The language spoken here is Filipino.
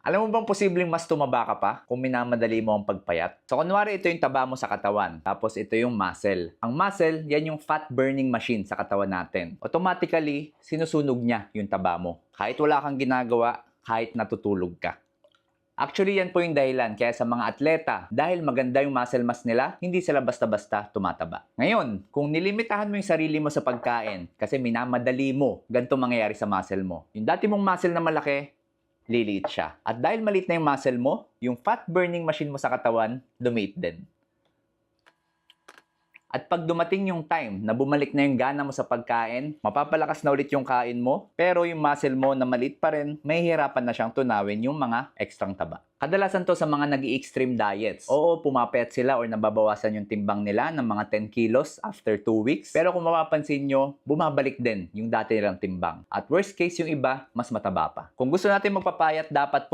Alam mo bang posibleng mas tumaba ka pa kung minamadali mo ang pagpayat? So kunwari ito yung taba mo sa katawan, tapos ito yung muscle. Ang muscle, yan yung fat burning machine sa katawan natin. Automatically, sinusunog niya yung taba mo. Kahit wala kang ginagawa, kahit natutulog ka. Actually, yan po yung dahilan kaya sa mga atleta, dahil maganda yung muscle mass nila, hindi sila basta-basta tumataba. Ngayon, kung nilimitahan mo yung sarili mo sa pagkain kasi minamadali mo, ganito mangyayari sa muscle mo. Yung dati mong muscle na malaki, liliit siya. At dahil maliit na yung muscle mo, yung fat burning machine mo sa katawan, lumiit din. At pag dumating yung time na bumalik na yung gana mo sa pagkain, mapapalakas na ulit yung kain mo, pero yung muscle mo na maliit pa rin, may hirapan na siyang tunawin yung mga ekstrang taba. Kadalasan to sa mga nag-i-extreme diets. Oo, pumapayat sila or nababawasan yung timbang nila ng mga 10 kilos after 2 weeks. Pero kung mapapansin nyo, bumabalik din yung dati nilang timbang. At worst case yung iba, mas mataba pa. Kung gusto natin magpapayat, dapat po